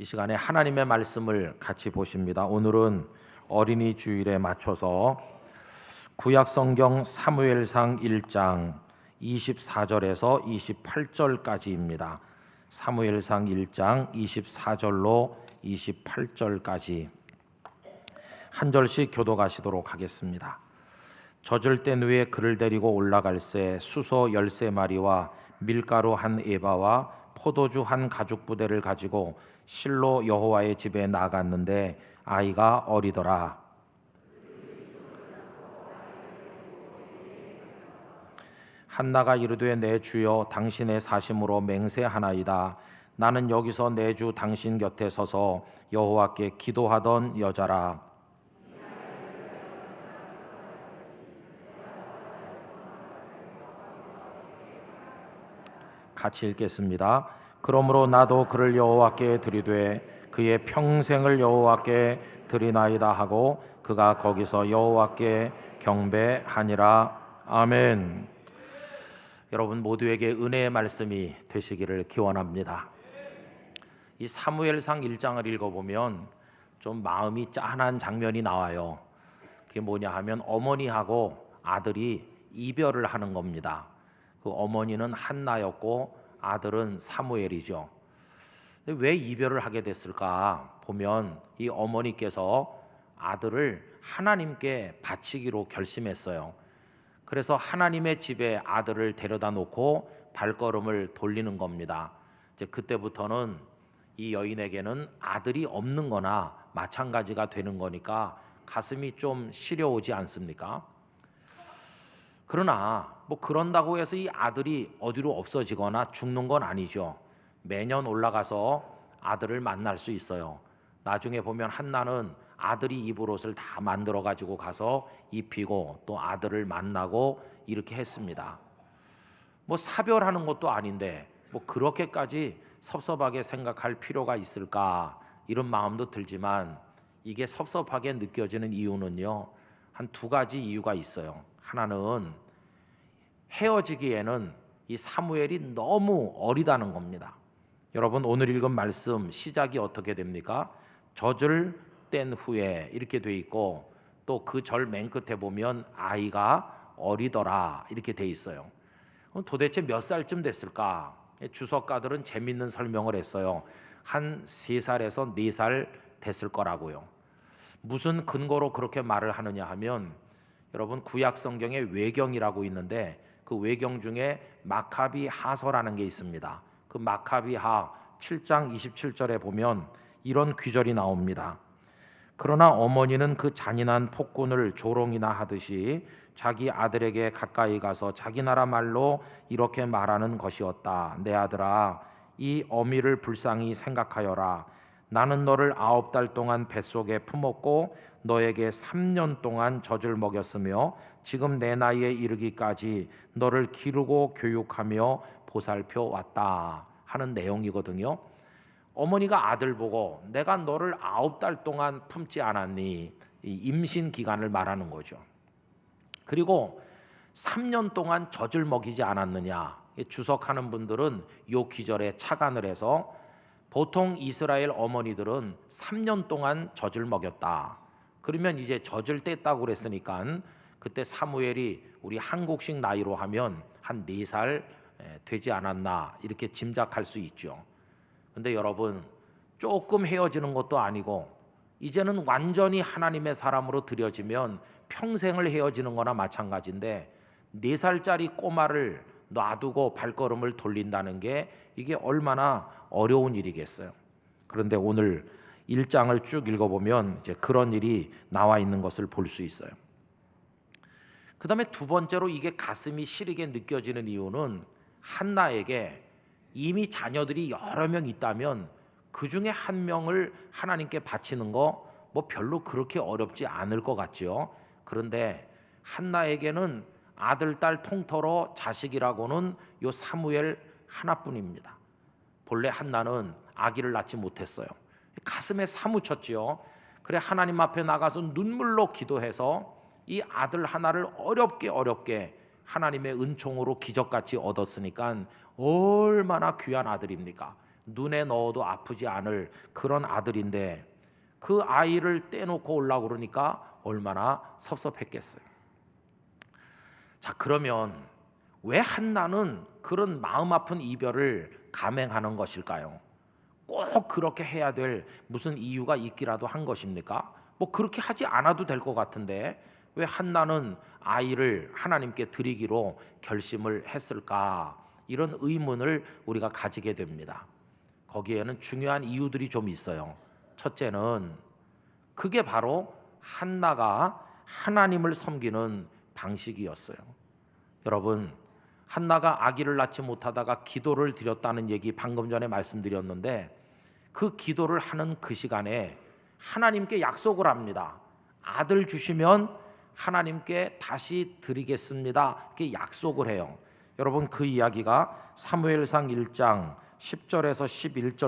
이 시간에 하나님의 말씀을 같이 보십니다. 오늘은 어린이 주일에 맞춰서 구약 성경 사무엘상 1장 24절에서 28절까지입니다. 사무엘상 1장 24절로 28절까지 한 절씩 교독하시도록 하겠습니다. 젖을 땐 후에 그를 데리고 올라갈새 수소 13마리와 밀가루 한 에바와 포도주 한 가죽 부대를 가지고 실로 여호와의 집에 나갔는데 아이가 어리더라. 한나가 이르되 내 주여 당신의 사심으로 맹세하나이다. 나는 여기서 내 주 당신 곁에 서서 여호와께 기도하던 여자라. 같이 읽겠습니다. 그러므로 나도 그를 여호와께 드리되 그의 평생을 여호와께 드리나이다 하고 그가 거기서 여호와께 경배하니라. 아멘. 여러분 모두에게 은혜의 말씀이 되시기를 기원합니다. 이 사무엘상 1장을 읽어보면 좀 마음이 짠한 장면이 나와요. 그게 뭐냐 하면 어머니하고 아들이 이별을 하는 겁니다. 그 어머니는 한나였고 아들은 사무엘이죠. 왜 이별을 하게 됐을까 보면 이 어머니께서 아들을 하나님께 바치기로 결심했어요. 그래서 하나님의 집에 아들을 데려다 놓고 발걸음을 돌리는 겁니다. 이제 그때부터는 이 여인에게는 아들이 없는 거나 마찬가지가 되는 거니까 가슴이 좀 시려오지 않습니까? 그러나 뭐 그런다고 해서 이 아들이 어디로 없어지거나 죽는 건 아니죠. 매년 올라가서 아들을 만날 수 있어요. 나중에 보면 한나는 아들이 입을 옷을 다 만들어 가지고 가서 입히고 또 아들을 만나고 이렇게 했습니다. 뭐 사별하는 것도 아닌데 뭐 그렇게까지 섭섭하게 생각할 필요가 있을까 이런 마음도 들지만 이게 섭섭하게 느껴지는 이유는요, 한 두 가지 이유가 있어요. 하나는 헤어지기에는 이 사무엘이 너무 어리다는 겁니다. 여러분 오늘 읽은 말씀 시작이 어떻게 됩니까? 젖을 뗀 후에 이렇게 돼 있고 또 그 절 맨 끝에 보면 아이가 어리더라 이렇게 돼 있어요. 그럼 도대체 몇 살쯤 됐을까? 주석가들은 재밌는 설명을 했어요. 한 3살에서 4살 됐을 거라고요. 무슨 근거로 그렇게 말을 하느냐 하면 여러분 구약 성경에 외경이라고 있는데 그 외경 중에 마카비 하서라는 게 있습니다. 그 마카비 하 7장 27절에 보면 이런 귀절이 나옵니다. 그러나 어머니는 그 잔인한 폭군을 조롱이나 하듯이 자기 아들에게 가까이 가서 자기 나라 말로 이렇게 말하는 것이었다. 내 아들아, 이 어미를 불쌍히 생각하여라. 나는 너를 9달 동안 뱃속에 품었고 너에게 3년 동안 젖을 먹였으며 지금 내 나이에 이르기까지 너를 기르고 교육하며 보살펴 왔다 하는 내용이거든요. 어머니가 아들 보고 내가 너를 9달 동안 품지 않았니? 이 임신 기간을 말하는 거죠. 그리고 3년 동안 젖을 먹이지 않았느냐? 주석하는 분들은 요 기절에 착안을 해서 보통 이스라엘 어머니들은 3년 동안 젖을 먹였다. 그러면 이제 젖을 뗐다고 그랬으니까 그때 사무엘이 우리 한국식 나이로 하면 한 4살 되지 않았나 이렇게 짐작할 수 있죠. 근데 여러분 조금 헤어지는 것도 아니고 이제는 완전히 하나님의 사람으로 들여지면 평생을 헤어지는 거나 마찬가지인데 4살짜리 꼬마를 놔두고 발걸음을 돌린다는 게 이게 얼마나 어려운 일이겠어요. 그런데 오늘 1장을 쭉 읽어보면 이제 그런 일이 나와 있는 것을 볼 수 있어요. 그 다음에 두 번째로 이게 가슴이 시리게 느껴지는 이유는 한나에게 이미 자녀들이 여러 명 있다면 그 중에 한 명을 하나님께 바치는 거 뭐 별로 그렇게 어렵지 않을 것 같죠. 그런데 한나에게는 아들, 딸 통틀어 자식이라고는 요 사무엘 하나뿐입니다. 본래 한나는 아기를 낳지 못했어요. 가슴에 사무쳤지요. 그래 하나님 앞에 나가서 눈물로 기도해서 이 아들 하나를 어렵게 하나님의 은총으로 기적같이 얻었으니까 얼마나 귀한 아들입니까? 눈에 넣어도 아프지 않을 그런 아들인데 그 아이를 떼놓고 오려고 그러니까 얼마나 섭섭했겠어요. 자, 그러면 왜 한나는 그런 마음 아픈 이별을 감행하는 것일까요? 꼭 그렇게 해야 될 무슨 이유가 있기라도 한 것입니까? 뭐 그렇게 하지 않아도 될 것 같은데 왜 한나는 아이를 하나님께 드리기로 결심을 했을까? 이런 의문을 우리가 가지게 됩니다. 거기에는 중요한 이유들이 좀 있어요. 첫째는 그게 바로 한나가 하나님을 섬기는 방식이었어요. 여러분, 한나가 아기를 낳지 못하다가 기도를 드렸다는 얘기 방금 전에 말씀드렸는데 그 기도를 하는 그 시간에 하나님께 약속을 합니다. 아들 주시면 하나님께 다시 드리겠습니다. 이렇게 약속을 해요. 여러분, 그 이야기가 사무엘상 1장 10절에서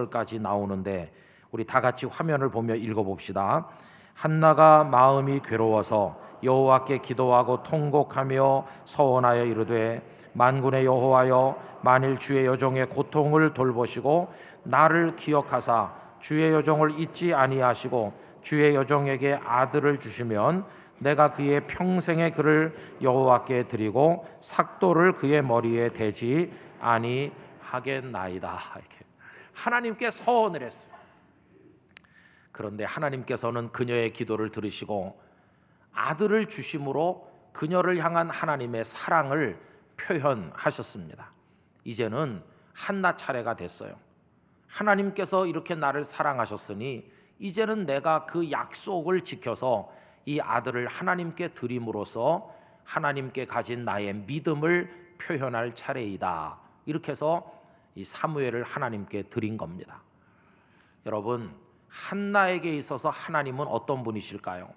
11절까지 나오는데 우리 다 같이 화면을 보며 읽어봅시다. 한나가 마음이 괴로워서 여호와께 기도하고 통곡하며 서원하여 이르되 만군의 여호와여, 만일 주의 여종의 고통을 돌보시고 나를 기억하사 주의 여종을 잊지 아니하시고 주의 여종에게 아들을 주시면 내가 그의 평생의 그를 여호와께 드리고 삭도를 그의 머리에 대지 아니하겠나이다. 이렇게 하나님께 서원을 했어요. 그런데 하나님께서는 그녀의 기도를 들으시고 아들을 주심으로 그녀를 향한 하나님의 사랑을 표현하셨습니다. 이제는 한나 차례가 됐어요. 하나님께서 이렇게 나를 사랑하셨으니 이제는 내가 그 약속을 지켜서 이 아들을 하나님께 드림으로써 하나님께 가진 나의 믿음을 표현할 차례이다. 이렇게 해서 이 사무엘을 하나님께 드린 겁니다. 여러분, 한나에게 있어서 하나님은 어떤 분이실까요?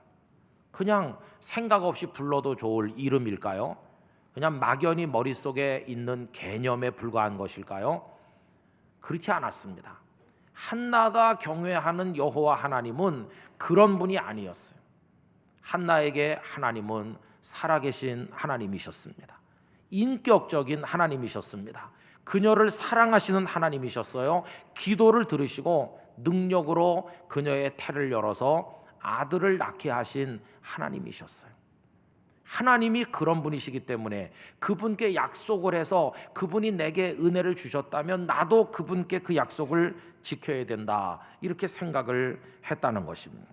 그냥 생각 없이 불러도 좋을 이름일까요? 그냥 막연히 머릿속에 있는 개념에 불과한 것일까요? 그렇지 않았습니다. 한나가 경외하는 여호와 하나님은 그런 분이 아니었어요. 한나에게 하나님은 살아계신 하나님이셨습니다. 인격적인 하나님이셨습니다. 그녀를 사랑하시는 하나님이셨어요. 기도를 들으시고 능력으로 그녀의 태를 열어서 아들을 낳게 하신 하나님이셨어요. 하나님이 그런 분이시기 때문에 그분께 약속을 해서 그분이 내게 은혜를 주셨다면 나도 그분께 그 약속을 지켜야 된다, 이렇게 생각을 했다는 것입니다.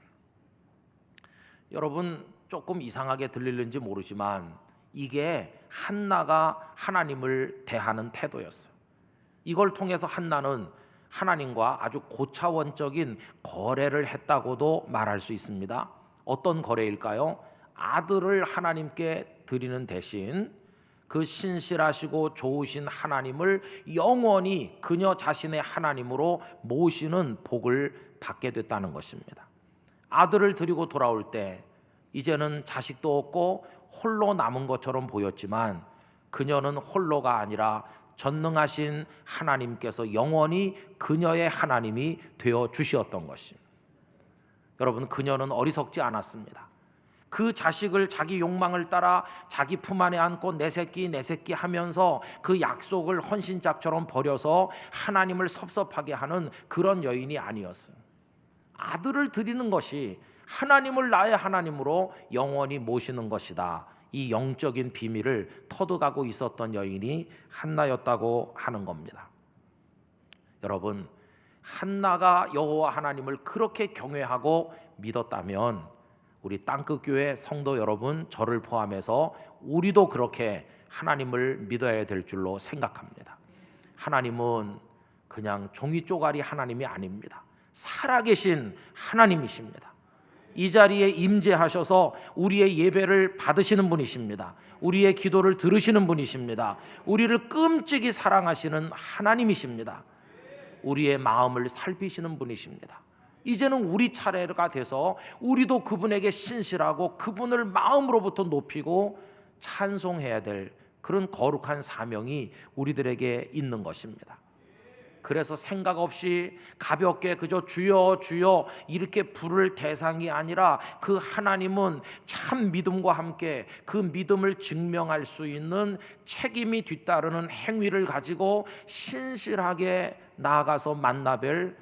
여러분, 조금 이상하게 들릴는지 모르지만 이게 한나가 하나님을 대하는 태도였어요. 이걸 통해서 한나는 하나님과 아주 고차원적인 거래를 했다고도 말할 수 있습니다. 어떤 거래일까요? 아들을 하나님께 드리는 대신 그 신실하시고 좋으신 하나님을 영원히 그녀 자신의 하나님으로 모시는 복을 받게 됐다는 것입니다. 아들을 드리고 돌아올 때 이제는 자식도 없고 홀로 남은 것처럼 보였지만 그녀는 홀로가 아니라 전능하신 하나님께서 영원히 그녀의 하나님이 되어 주시었던 것입니다. 여러분, 그녀는 어리석지 않았습니다. 그 자식을 자기 욕망을 따라 자기 품 안에 안고 내 새끼 하면서 그 약속을 헌신짝처럼 버려서 하나님을 섭섭하게 하는 그런 여인이 아니었어요. 아들을 드리는 것이 하나님을 나의 하나님으로 영원히 모시는 것이다, 이 영적인 비밀을 터득하고 있었던 여인이 한나였다고 하는 겁니다. 여러분, 한나가 여호와 하나님을 그렇게 경외하고 믿었다면 우리 땅끝교회 성도 여러분, 저를 포함해서 우리도 그렇게 하나님을 믿어야 될 줄로 생각합니다. 하나님은 그냥 종이 쪼가리 하나님이 아닙니다. 살아계신 하나님이십니다. 이 자리에 임재하셔서 우리의 예배를 받으시는 분이십니다. 우리의 기도를 들으시는 분이십니다. 우리를 끔찍이 사랑하시는 하나님이십니다. 우리의 마음을 살피시는 분이십니다. 이제는 우리 차례가 돼서 우리도 그분에게 신실하고 그분을 마음으로부터 높이고 찬송해야 될 그런 거룩한 사명이 우리들에게 있는 것입니다. 그래서 생각 없이 가볍게 그저 주여 주여 이렇게 부를 대상이 아니라 그 하나님은 참 믿음과 함께 그 믿음을 증명할 수 있는 책임이 뒤따르는 행위를 가지고 신실하게 나아가서 만나뵐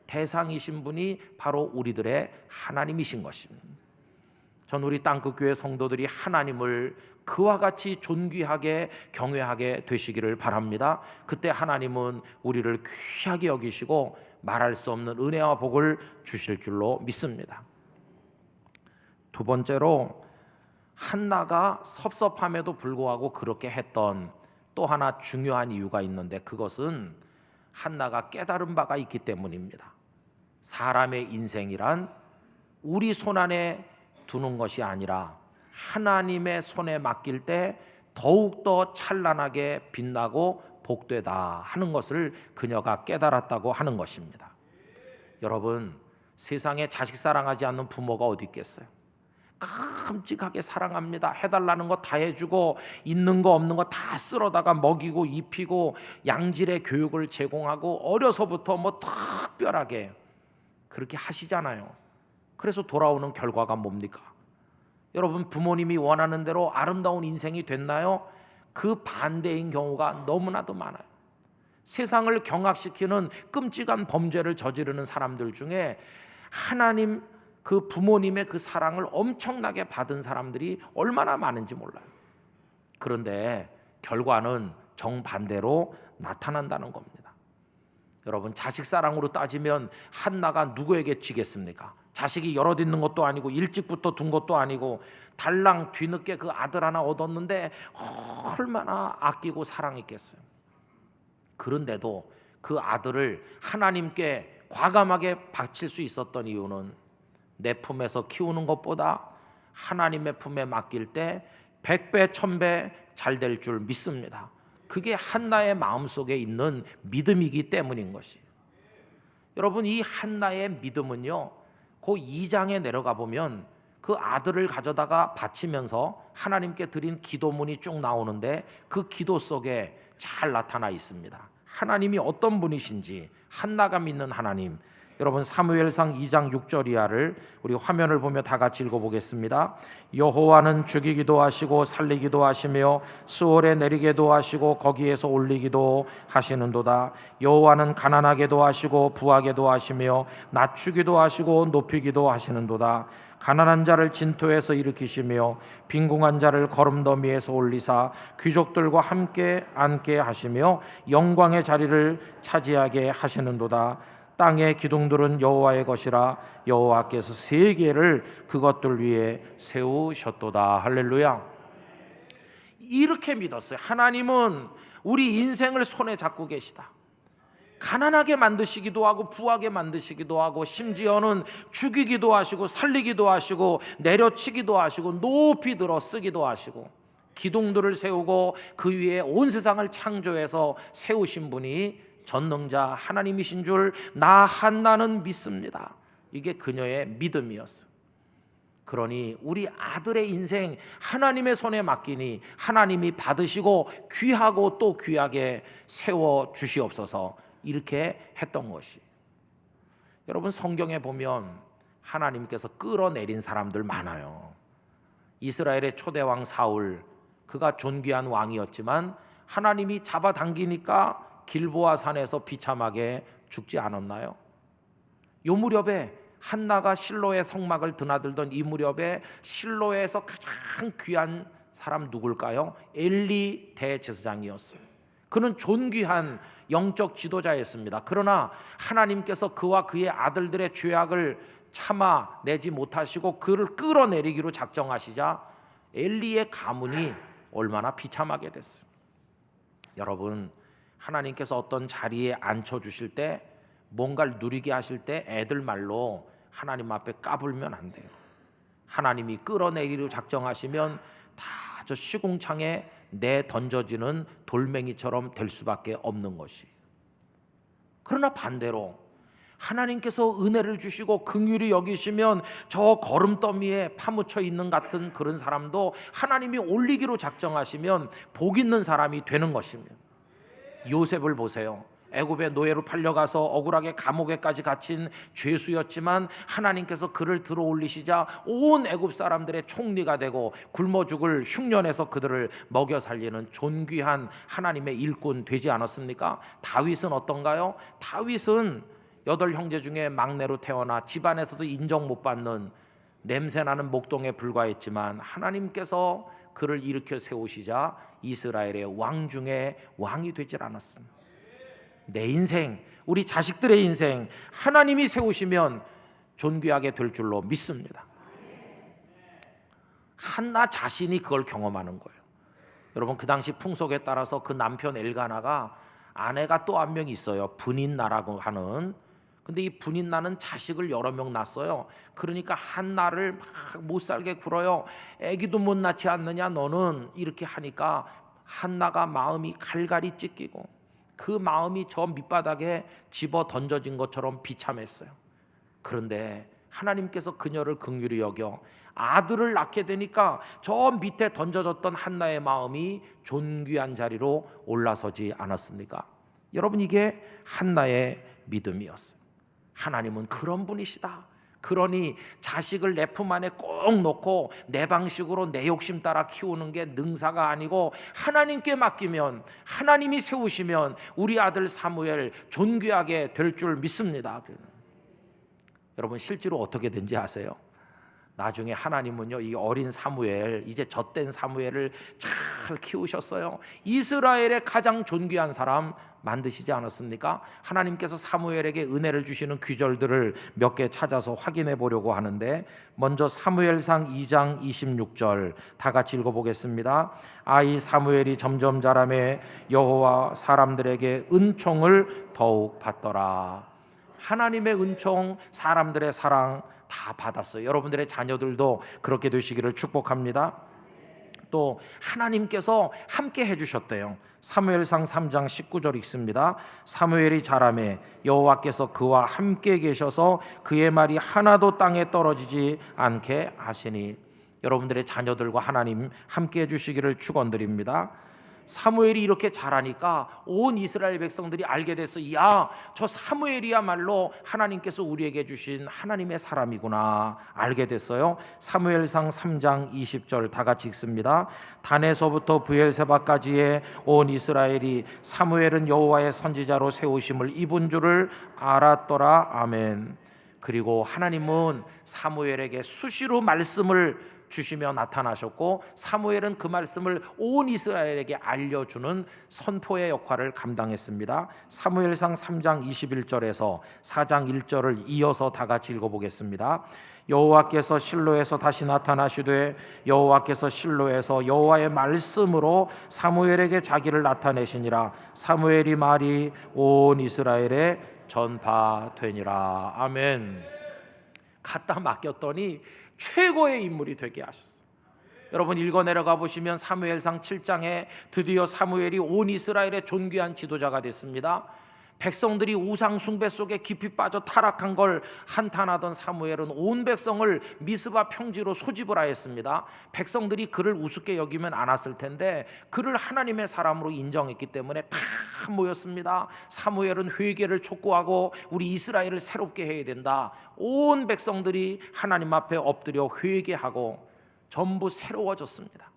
대상이신 분이 바로 우리들의 하나님이신 것입니다. 전 우리 땅끝교회 성도들이 하나님을 그와 같이 존귀하게 경외하게 되시기를 바랍니다. 그때 하나님은 우리를 귀하게 여기시고 말할 수 없는 은혜와 복을 주실 줄로 믿습니다. 두 번째로 한나가 섭섭함에도 불구하고 그렇게 했던 또 하나 중요한 이유가 있는데, 그것은 한나가 깨달은 바가 있기 때문입니다. 사람의 인생이란 우리 손 안에 두는 것이 아니라 하나님의 손에 맡길 때 더욱더 찬란하게 빛나고 복되다 하는 것을 그녀가 깨달았다고 하는 것입니다. 여러분, 세상에 자식 사랑하지 않는 부모가 어디 있겠어요? 끔찍하게 사랑합니다. 해달라는 거 다 해주고 있는 거 없는 거 다 쓸어다가 먹이고 입히고 양질의 교육을 제공하고 어려서부터 뭐 특별하게 그렇게 하시잖아요. 그래서 돌아오는 결과가 뭡니까? 여러분, 부모님이 원하는 대로 아름다운 인생이 됐나요? 그 반대인 경우가 너무나도 많아요. 세상을 경악시키는 끔찍한 범죄를 저지르는 사람들 중에 하나님 그 부모님의 그 사랑을 엄청나게 받은 사람들이 얼마나 많은지 몰라요. 그런데 결과는 정반대로 나타난다는 겁니다. 여러분, 자식 사랑으로 따지면 한나가 누구에게 지겠습니까? 자식이 여럿 있는 것도 아니고 일찍부터 둔 것도 아니고 달랑 뒤늦게 그 아들 하나 얻었는데 얼마나 아끼고 사랑했겠어요. 그런데도 그 아들을 하나님께 과감하게 바칠 수 있었던 이유는 내 품에서 키우는 것보다 하나님의 품에 맡길 때 100배 1000배 잘 될 줄 믿습니다. 그게 한나의 마음속에 있는 믿음이기 때문인 것이에요. 여러분, 이 한나의 믿음은요, 그 2장에 내려가 보면 그 아들을 가져다가 바치면서 하나님께 드린 기도문이 쭉 나오는데 그 기도 속에 잘 나타나 있습니다. 하나님이 어떤 분이신지, 한나가 믿는 하나님. 여러분, 사무엘상 2장 6절 이하를 우리 화면을 보며 다 같이 읽어보겠습니다. 여호와는 죽이기도 하시고 살리기도 하시며 수월에 내리게도 하시고 거기에서 올리기도 하시는도다. 여호와는 가난하게도 하시고 부하게도 하시며 낮추기도 하시고 높이기도 하시는도다. 가난한 자를 진토에서 일으키시며 빈궁한 자를 거름더미에서 올리사 귀족들과 함께 앉게 하시며 영광의 자리를 차지하게 하시는도다. 땅의 기둥들은 여호와의 것이라 여호와께서 세계를 그것들 위에 세우셨도다. 할렐루야. 이렇게 믿었어요. 하나님은 우리 인생을 손에 잡고 계시다. 가난하게 만드시기도 하고 부하게 만드시기도 하고 심지어는 죽이기도 하시고 살리기도 하시고 내려치기도 하시고 높이 들어 쓰기도 하시고 기둥들을 세우고 그 위에 온 세상을 창조해서 세우신 분이 전능자 하나님이신 줄 나 한나는 믿습니다. 이게 그녀의 믿음이었어요. 그러니 우리 아들의 인생 하나님의 손에 맡기니 하나님이 받으시고 귀하고 또 귀하게 세워 주시옵소서, 이렇게 했던 것이. 여러분, 성경에 보면 하나님께서 끌어내린 사람들 많아요. 이스라엘의 초대왕 사울, 그가 존귀한 왕이었지만 하나님이 잡아당기니까 길보아 산에서 비참하게 죽지 않았나요? 요 무렵에 한나가 실로의 성막을 드나들던 이 무렵에 실로에서 가장 귀한 사람 누굴까요? 엘리 대제사장이었어요. 그는 존귀한 영적 지도자였습니다. 그러나 하나님께서 그와 그의 아들들의 죄악을 참아내지 못하시고 그를 끌어내리기로 작정하시자 엘리의 가문이 얼마나 비참하게 됐어요. 여러분, 하나님께서 어떤 자리에 앉혀주실 때, 뭔가를 누리게 하실 때 애들 말로 하나님 앞에 까불면 안 돼요. 하나님이 끌어내리기로 작정하시면 다 저 시궁창에 내 던져지는 돌멩이처럼 될 수밖에 없는 것이. 그러나 반대로 하나님께서 은혜를 주시고 긍휼히 여기시면 저 거름더미에 파묻혀 있는 같은 그런 사람도 하나님이 올리기로 작정하시면 복 있는 사람이 되는 것입니다. 요셉을 보세요. 애굽의 노예로 팔려가서 억울하게 감옥에까지 갇힌 죄수였지만 하나님께서 그를 들어 올리시자 온 애굽 사람들의 총리가 되고 굶어 죽을 흉년에서 그들을 먹여 살리는 존귀한 하나님의 일꾼 되지 않았습니까? 다윗은 어떤가요? 다윗은 8형제 중에 막내로 태어나 집안에서도 인정 못 받는 냄새나는 목동에 불과했지만 하나님께서 그를 일으켜 세우시자 이스라엘의 왕 중에 왕이 되질 않았습니다. 내 인생, 우리 자식들의 인생 하나님이 세우시면 존귀하게 될 줄로 믿습니다. 한나 자신이 그걸 경험하는 거예요. 여러분, 그 당시 풍속에 따라서 그 남편 엘가나가 아내가 또 한 명 있어요. 분인나라고 하는. 근데 이 분인나는 자식을 여러 명 낳았어요. 그러니까 한나를 막 못 살게 굴어요. 애기도 못 낳지 않느냐 너는, 이렇게 하니까 한나가 마음이 갈갈이 찢기고 그 마음이 저 밑바닥에 집어 던져진 것처럼 비참했어요. 그런데 하나님께서 그녀를 긍휼히 여겨 아들을 낳게 되니까 저 밑에 던져졌던 한나의 마음이 존귀한 자리로 올라서지 않았습니까? 여러분, 이게 한나의 믿음이었어요. 하나님은 그런 분이시다. 그러니 자식을 내 품 안에 꼭 놓고 내 방식으로 내 욕심 따라 키우는 게 능사가 아니고 하나님께 맡기면, 하나님이 세우시면 우리 아들 사무엘 존귀하게 될 줄 믿습니다. 여러분, 실제로 어떻게 된지 아세요? 나중에 하나님은요, 이 어린 사무엘, 이제 젖된 사무엘을 잘 키우셨어요. 이스라엘의 가장 존귀한 사람 만드시지 않았습니까? 하나님께서 사무엘에게 은혜를 주시는 귀절들을 몇 개 찾아서 확인해 보려고 하는데, 먼저 사무엘상 2장 26절 다 같이 읽어보겠습니다. 아이 사무엘이 점점 자라매 여호와 사람들에게 은총을 더욱 받더라. 하나님의 은총, 사람들의 사랑 다 받았어요. 여러분들의 자녀들도 그렇게 되시기를 축복합니다. 또 하나님께서 함께 해주셨대요. 사무엘상 3장 19절 읽습니다. 사무엘이 자라매 여호와께서 그와 함께 계셔서 그의 말이 하나도 땅에 떨어지지 않게 하시니. 여러분들의 자녀들과 하나님 함께 해주시기를 축원드립니다. 사무엘이 이렇게 잘하니까 온 이스라엘 백성들이 알게 됐어. 야, 저 사무엘이야말로 하나님께서 우리에게 주신 하나님의 사람이구나 알게 됐어요. 사무엘상 3장 20절 다 같이 읽습니다. 단에서부터 브엘세바까지의 온 이스라엘이 사무엘은 여호와의 선지자로 세우심을 입은 줄을 알았더라. 아멘. 그리고 하나님은 사무엘에게 수시로 말씀을 주시며 나타나셨고, 사무엘은 그 말씀을 온 이스라엘에게 알려주는 선포의 역할을 감당했습니다. 사무엘상 3장 21절에서 4장 1절을 이어서 다 같이 읽어보겠습니다. 여호와께서 실로에서 다시 나타나시되 여호와께서 실로에서 여호와의 말씀으로 사무엘에게 자기를 나타내시니라. 사무엘이 말이 온 이스라엘에 전파되니라. 아멘. 갖다 맡겼더니 최고의 인물이 되게 하셨어요. 여러분, 읽어 내려가 보시면 사무엘상 7장에 드디어 사무엘이 온 이스라엘의 존귀한 지도자가 됐습니다. 백성들이 우상 숭배 속에 깊이 빠져 타락한 걸 한탄하던 사무엘은 온 백성을 미스바 평지로 소집을 하였습니다. 백성들이 그를 우습게 여기면 않았을 텐데 그를 하나님의 사람으로 인정했기 때문에 다 모였습니다. 사무엘은 회개를 촉구하고 우리 이스라엘을 새롭게 해야 된다. 온 백성들이 하나님 앞에 엎드려 회개하고 전부 새로워졌습니다.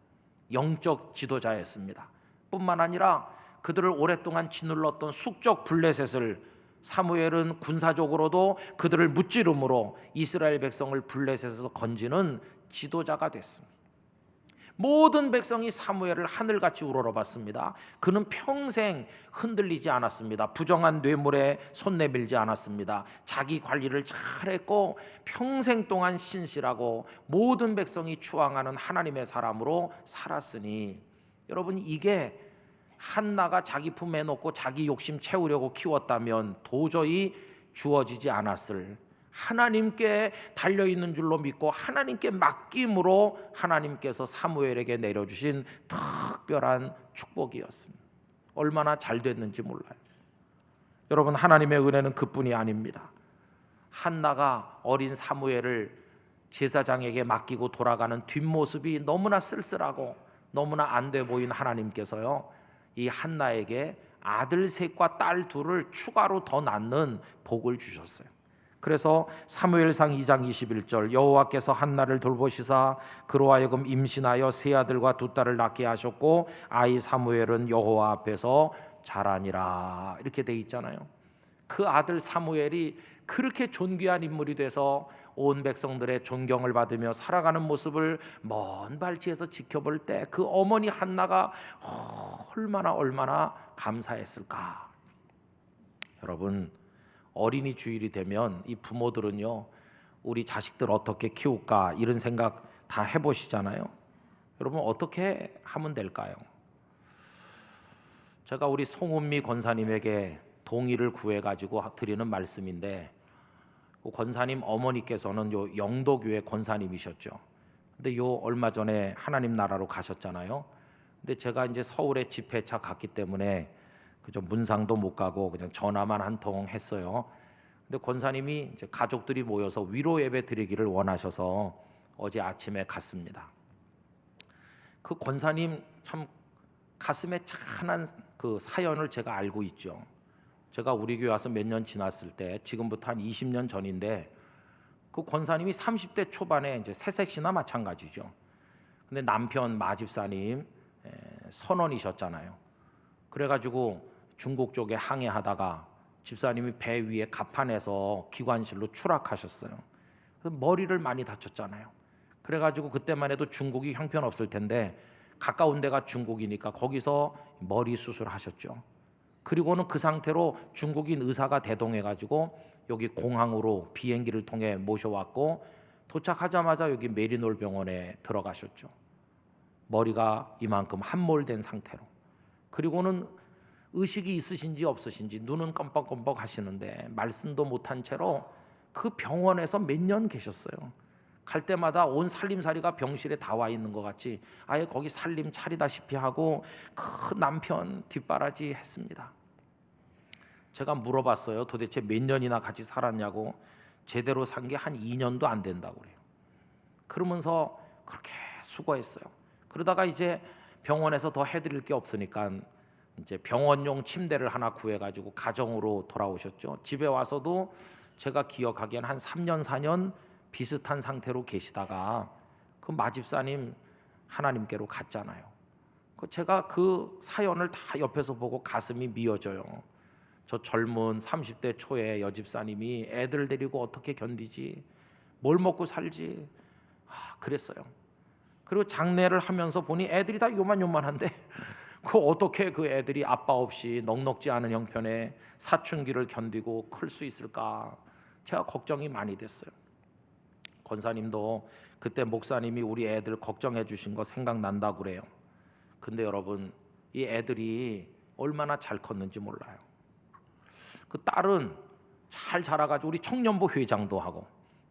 영적 지도자였습니다. 뿐만 아니라 그들을 오랫동안 짓눌렀던 숙적 블레셋을 사무엘은 군사적으로도 그들을 무찌름으로 이스라엘 백성을 블레셋에서 건지는 지도자가 됐습니다. 모든 백성이 사무엘을 하늘같이 우러러봤습니다. 그는 평생 흔들리지 않았습니다. 부정한 뇌물에 손 내밀지 않았습니다. 자기 관리를 잘했고 평생 동안 신실하고 모든 백성이 추앙하는 하나님의 사람으로 살았으니, 여러분, 이게 한나가 자기 품에 놓고 자기 욕심 채우려고 키웠다면 도저히 주어지지 않았을, 하나님께 달려있는 줄로 믿고 하나님께 맡김으로 하나님께서 사무엘에게 내려주신 특별한 축복이었습니다. 얼마나 잘 됐는지 몰라요. 여러분, 하나님의 은혜는 그뿐이 아닙니다. 한나가 어린 사무엘을 제사장에게 맡기고 돌아가는 뒷모습이 너무나 쓸쓸하고 너무나 안 돼 보인 하나님께서요, 이 한나에게 아들 셋과 딸 둘을 추가로 더 낳는 복을 주셨어요. 그래서 사무엘상 2장 21절 여호와께서 한나를 돌보시사 그로 하여금 임신하여 세 아들과 두 딸을 낳게 하셨고 아이 사무엘은 여호와 앞에서 자라니라 이렇게 돼 있잖아요. 그 아들 사무엘이 그렇게 존귀한 인물이 돼서 온 백성들의 존경을 받으며 살아가는 모습을 먼 발치에서 지켜볼 때 그 어머니 한나가 얼마나 감사했을까. 여러분, 어린이 주일이 되면 이 부모들은요, 우리 자식들 어떻게 키울까 이런 생각 다 해보시잖아요. 여러분, 어떻게 하면 될까요? 제가 우리 송은미 권사님에게 동의를 구해가지고 드리는 말씀인데, 그 권사님 어머니께서는 요 영도교회 권사님이셨죠. 근데 요 얼마 전에 하나님 나라로 가셨잖아요. 근데 제가 이제 서울에 집회차 갔기 때문에 그저 문상도 못 가고 그냥 전화만 한 통 했어요. 근데 권사님이 이제 가족들이 모여서 위로 예배 드리기를 원하셔서 어제 아침에 갔습니다. 그 권사님 참 가슴에 찬한 그 사연을 제가 알고 있죠. 제가 우리 교회 와서 몇 년 지났을 때 지금부터 한 20년 전인데 그 권사님이 30대 초반에 이제 새색시나 마찬가지죠. 근데 남편 마집사님 선원이셨잖아요. 그래가지고 중국 쪽에 항해하다가 집사님이 배 위에 갑판에서 기관실로 추락하셨어요. 그래서 머리를 많이 다쳤잖아요. 그래가지고 그때만 해도 중국이 형편없을 텐데 가까운 데가 중국이니까 거기서 머리 수술하셨죠. 그리고는 그 상태로 중국인 의사가 대동해가지고 여기 공항으로 비행기를 통해 모셔왔고 도착하자마자 여기 메리놀 병원에 들어가셨죠. 머리가 이만큼 함몰된 상태로. 그리고는 의식이 있으신지 없으신지 눈은 껌뻑껌뻑 하시는데 말씀도 못한 채로 그 병원에서 몇 년 계셨어요. 갈 때마다 온 살림살이가 병실에 다 와 있는 것 같이 아예 거기 살림 차리다시피 하고 그 남편 뒷바라지 했습니다. 제가 물어봤어요. 도대체 몇 년이나 같이 살았냐고. 제대로 산 게 한 2년도 안 된다고 그래요. 그러면서 그렇게 수고했어요. 그러다가 이제 병원에서 더 해드릴 게 없으니까 이제 병원용 침대를 하나 구해가지고 가정으로 돌아오셨죠. 집에 와서도 제가 기억하기엔 한 3년 4년 비슷한 상태로 계시다가 그 마집사님 하나님께로 갔잖아요. 제가 그 사연을 다 옆에서 보고 가슴이 미어져요. 저 젊은 30대 초의 여집사님이 애들 데리고 어떻게 견디지? 뭘 먹고 살지? 그랬어요. 그리고 장례를 하면서 보니 애들이 다 요만요만한데 어떻게 그 애들이 아빠 없이 넉넉지 않은 형편에 사춘기를 견디고 클 수 있을까? 제가 걱정이 많이 됐어요. 권사님도 그때 목사님이 우리 애들 걱정해 주신 거 생각난다고 그래요. 근데 여러분, 이 애들이 얼마나 잘 컸는지 몰라요. 그 딸은 잘 자라가지고 우리 청년부 회장도 하고,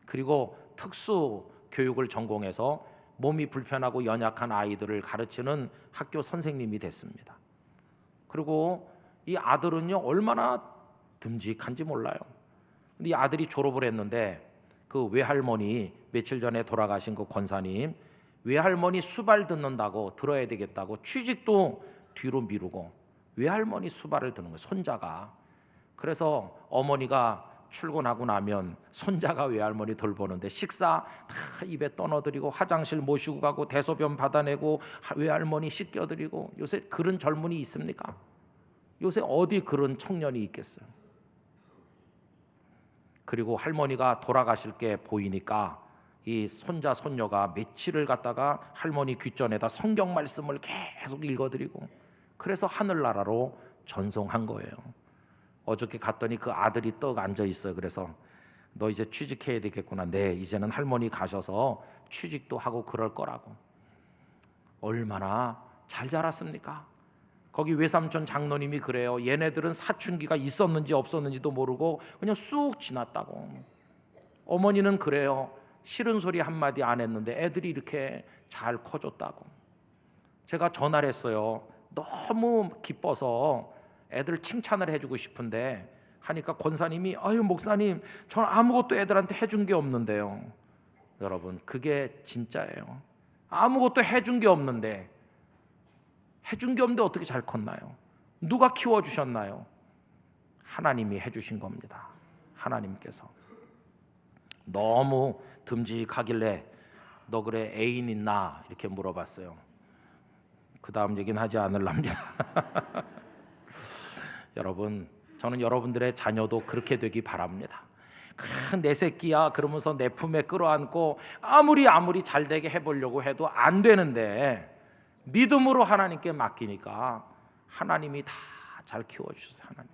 그리고 특수 교육을 전공해서 몸이 불편하고 연약한 아이들을 가르치는 학교 선생님이 됐습니다. 그리고 이 아들은요 얼마나 듬직한지 몰라요. 근데 이 아들이 졸업을 했는데 그 외할머니, 며칠 전에 돌아가신 그 권사님, 외할머니 수발 듣는다고 들어야 되겠다고 취직도 뒤로 미루고 외할머니 수발을 듣는 거예요, 손자가. 그래서 어머니가 출근하고 나면 손자가 외할머니 돌보는데 식사 다 입에 떠넣어드리고 화장실 모시고 가고 대소변 받아내고 외할머니 씻겨드리고. 요새 그런 젊은이 있습니까? 요새 어디 그런 청년이 있겠어요? 그리고 할머니가 돌아가실 게 보이니까 이 손자 손녀가 며칠을 갖다가 할머니 귓전에다 성경 말씀을 계속 읽어드리고, 그래서 하늘나라로 전송한 거예요. 어저께 갔더니 그 아들이 떡 앉아 있어요. 그래서 너 이제 취직해야 되겠구나. 네, 이제는 할머니 가셔서 취직도 하고 그럴 거라고. 얼마나 잘 자랐습니까? 거기 외삼촌 장로님이 그래요. 얘네들은 사춘기가 있었는지 없었는지도 모르고 그냥 쑥 지났다고. 어머니는 그래요. 싫은 소리 한마디 안 했는데 애들이 이렇게 잘 커졌다고. 제가 전화를 했어요. 너무 기뻐서 애들 칭찬을 해주고 싶은데 하니까 권사님이 아유 목사님, 저는 아무것도 애들한테 해준 게 없는데요. 여러분, 그게 진짜예요. 아무것도 해준 게 없는데 어떻게 잘 컸나요? 누가 키워주셨나요? 하나님이 해주신 겁니다. 하나님께서. 너무 듬직하길래 너 그래 애인 있나? 이렇게 물어봤어요. 그 다음 얘기는 하지 않으랍니다. 여러분, 저는 여러분들의 자녀도 그렇게 되기 바랍니다. 내 새끼야 그러면서 내 품에 끌어안고 아무리 잘 되게 해보려고 해도 안 되는데 믿음으로 하나님께 맡기니까 하나님이 다 잘 키워주셨어요. 하나님.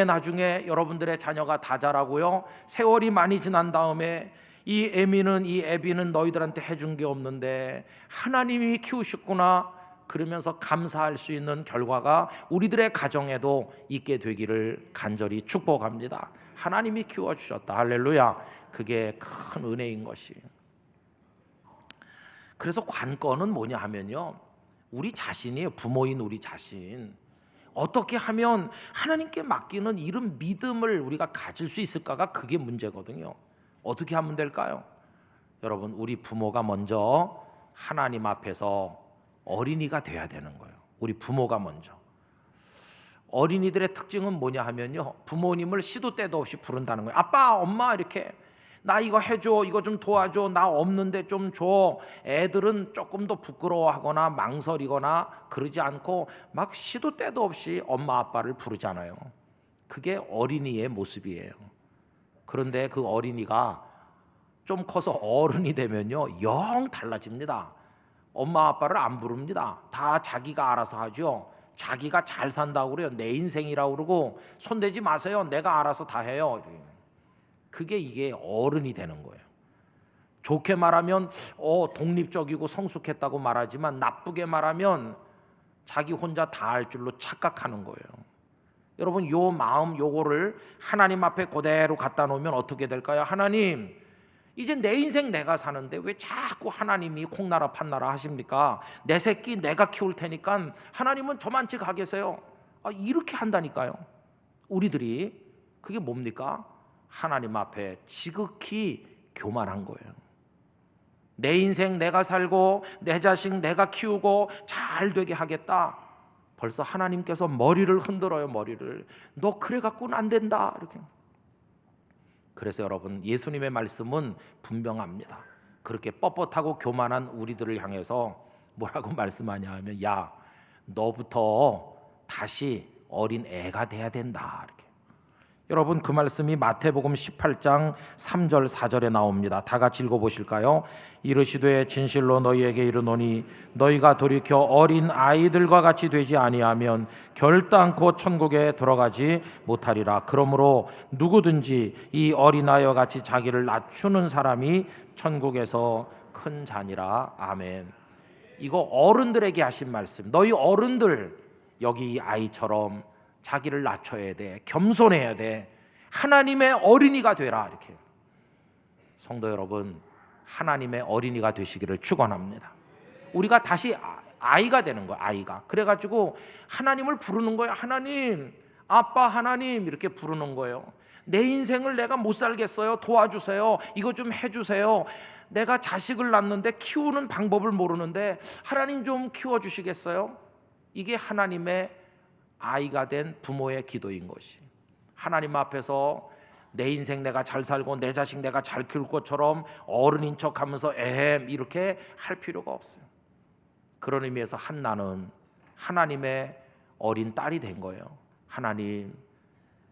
나중에 여러분들의 자녀가 다 자라고요, 세월이 많이 지난 다음에 이 애비는 너희들한테 해준 게 없는데 하나님이 키우셨구나 그러면서 감사할 수 있는 결과가 우리들의 가정에도 있게 되기를 간절히 축복합니다. 하나님이 키워주셨다. 할렐루야. 그게 큰 은혜인 것이. 그래서 관건은 뭐냐 하면요, 우리 자신이에요. 부모인 우리 자신. 어떻게 하면 하나님께 맡기는 이런 믿음을 우리가 가질 수 있을까가 그게 문제거든요. 어떻게 하면 될까요? 여러분, 우리 부모가 먼저 하나님 앞에서 어린이가 돼야 되는 거예요. 우리 부모가 먼저. 어린이들의 특징은 뭐냐 하면요, 부모님을 시도 때도 없이 부른다는 거예요. 아빠, 엄마 이렇게 나 이거 해줘, 이거 좀 도와줘, 나 없는데 좀 줘. 애들은 조금 더 부끄러워하거나 망설이거나 그러지 않고 막 시도 때도 없이 엄마 아빠를 부르잖아요. 그게 어린이의 모습이에요. 그런데 그 어린이가 좀 커서 어른이 되면요, 영 달라집니다. 엄마 아빠를 안 부릅니다. 다 자기가 알아서 하죠. 자기가 잘 산다고 그래요. 내 인생이라고 그러고 손대지 마세요. 내가 알아서 다 해요. 이게 어른이 되는 거예요. 좋게 말하면 독립적이고 성숙했다고 말하지만 나쁘게 말하면 자기 혼자 다 할 줄로 착각하는 거예요. 여러분, 요 마음 요거를 하나님 앞에 그대로 갖다 놓으면 어떻게 될까요? 하나님, 이제 내 인생 내가 사는데 왜 자꾸 하나님이 콩나라 판나라 하십니까? 내 새끼 내가 키울 테니까 하나님은 저만치 가 계세요. 이렇게 한다니까요. 우리들이. 그게 뭡니까? 하나님 앞에 지극히 교만한 거예요. 내 인생 내가 살고 내 자식 내가 키우고 잘 되게 하겠다. 벌써 하나님께서 머리를 흔들어요. 머리를. 너 그래 갖고는 안 된다. 이렇게. 그래서 여러분, 예수님의 말씀은 분명합니다. 그렇게 뻣뻣하고 교만한 우리들을 향해서 뭐라고 말씀하냐 하면, 야, 너부터 다시 어린 애가 돼야 된다. 이렇게. 여러분, 그 말씀이 마태복음 18장 3절 4절에 나옵니다. 다 같이 읽어보실까요? 이르시되 진실로 너희에게 이르노니 너희가 돌이켜 어린 아이들과 같이 되지 아니하면 결단코 천국에 들어가지 못하리라. 그러므로 누구든지 이 어린아이와 같이 자기를 낮추는 사람이 천국에서 큰 자니라. 아멘. 이거 어른들에게 하신 말씀. 너희 어른들 여기 이 아이처럼 자기를 낮춰야 돼. 겸손해야 돼. 하나님의 어린이가 되라. 이렇게. 성도 여러분, 하나님의 어린이가 되시기를 축원합니다. 우리가 다시 아이가 되는 거야. 아이가. 그래가지고 하나님을 부르는 거예요. 하나님, 아빠, 하나님 이렇게 부르는 거예요. 내 인생을 내가 못 살겠어요. 도와주세요. 이거 좀 해주세요. 내가 자식을 낳는데 키우는 방법을 모르는데 하나님 좀 키워주시겠어요? 이게 하나님의 아이가 된 부모의 기도인 것이. 하나님 앞에서 내 인생 내가 잘 살고 내 자식 내가 잘 키울 것처럼 어른인 척하면서 이렇게 할 필요가 없어요. 그런 의미에서 한나는 하나님의 어린 딸이 된 거예요. 하나님,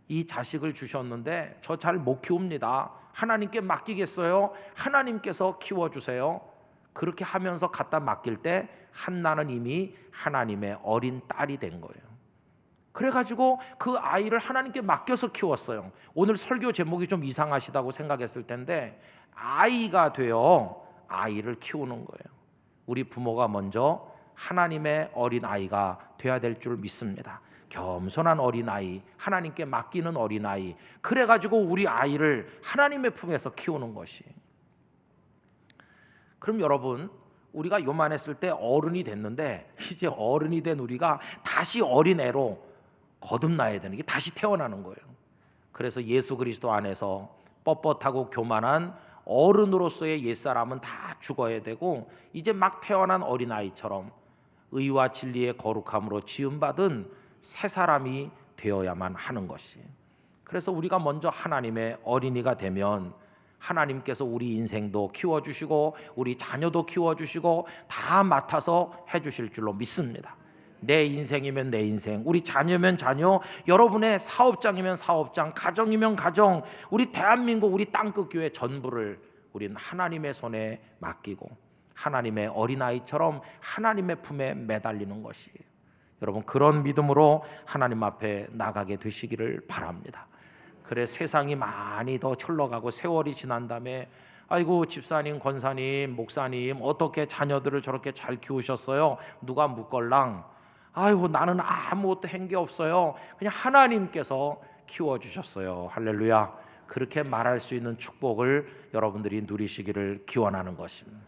이 자식을 주셨는데 저 잘 못 키웁니다. 하나님께 맡기겠어요? 하나님께서 키워주세요. 그렇게 하면서 갖다 맡길 때 한나는 이미 하나님의 어린 딸이 된 거예요. 그래가지고 그 아이를 하나님께 맡겨서 키웠어요. 오늘 설교 제목이 좀 이상하시다고 생각했을 텐데 아이가 되어 아이를 키우는 거예요. 우리 부모가 먼저 하나님의 어린 아이가 돼야 될 줄 믿습니다. 겸손한 어린 아이, 하나님께 맡기는 어린 아이. 그래가지고 우리 아이를 하나님의 품에서 키우는 것이. 그럼 여러분, 우리가 요만했을 때 어른이 됐는데 이제 어른이 된 우리가 다시 어린 애로 거듭나야 되는 게 다시 태어나는 거예요. 그래서 예수 그리스도 안에서 뻣뻣하고 교만한 어른으로서의 옛사람은 다 죽어야 되고 이제 막 태어난 어린아이처럼 의와 진리의 거룩함으로 지음받은 새 사람이 되어야만 하는 것이. 그래서 우리가 먼저 하나님의 어린이가 되면 하나님께서 우리 인생도 키워주시고 우리 자녀도 키워주시고 다 맡아서 해주실 줄로 믿습니다. 내 인생이면 내 인생, 우리 자녀면 자녀, 여러분의 사업장이면 사업장, 가정이면 가정, 우리 대한민국, 우리 땅끝교회 전부를 우린 하나님의 손에 맡기고 하나님의 어린아이처럼 하나님의 품에 매달리는 것이에요. 여러분, 그런 믿음으로 하나님 앞에 나가게 되시기를 바랍니다. 그래, 세상이 많이 더 흘러가고 세월이 지난 다음에 아이고 집사님, 권사님, 목사님 어떻게 자녀들을 저렇게 잘 키우셨어요? 누가 묻걸랑? 아이고 나는 아무것도 한 게 없어요. 그냥 하나님께서 키워주셨어요. 할렐루야. 그렇게 말할 수 있는 축복을 여러분들이 누리시기를 기원하는 것입니다.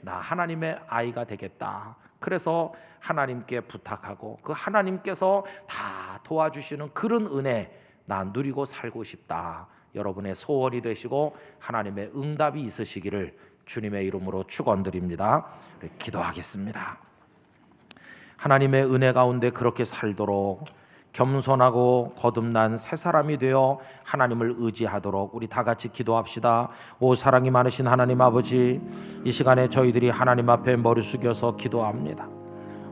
나 하나님의 아이가 되겠다. 그래서 하나님께 부탁하고 그 하나님께서 다 도와주시는 그런 은혜 나 누리고 살고 싶다. 여러분의 소원이 되시고 하나님의 응답이 있으시기를 주님의 이름으로 축원드립니다. 기도하겠습니다. 하나님의 은혜 가운데 그렇게 살도록 겸손하고 거듭난 새 사람이 되어 하나님을 의지하도록 우리 다 같이 기도합시다. 오 사랑이 많으신 하나님 아버지, 이 시간에 저희들이 하나님 앞에 머리 숙여서 기도합니다.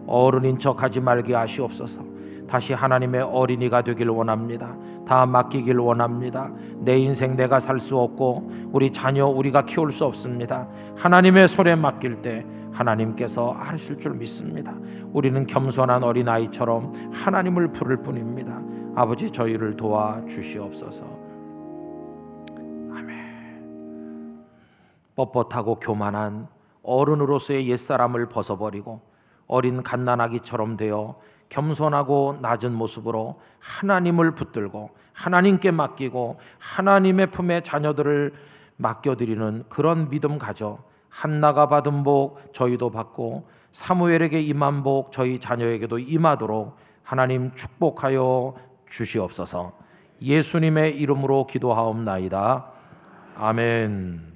어른인 척하지 말게 하시옵소서. 다시 하나님의 어린이가 되길 원합니다. 다 맡기길 원합니다. 내 인생 내가 살 수 없고 우리 자녀 우리가 키울 수 없습니다. 하나님의 손에 맡길 때 하나님께서 하실 줄 믿습니다. 우리는 겸손한 어린아이처럼 하나님을 부를 뿐입니다. 아버지 저희를 도와주시옵소서. 아멘. 뻣뻣하고 교만한 어른으로서의 옛사람을 벗어버리고 어린 갓난아기처럼 되어 겸손하고 낮은 모습으로 하나님을 붙들고 하나님께 맡기고 하나님의 품에 자녀들을 맡겨드리는 그런 믿음 가져 한나가 받은 복 저희도 받고 사무엘에게 임한 복 저희 자녀에게도 임하도록 하나님 축복하여 주시옵소서. 예수님의 이름으로 기도하옵나이다. 아멘.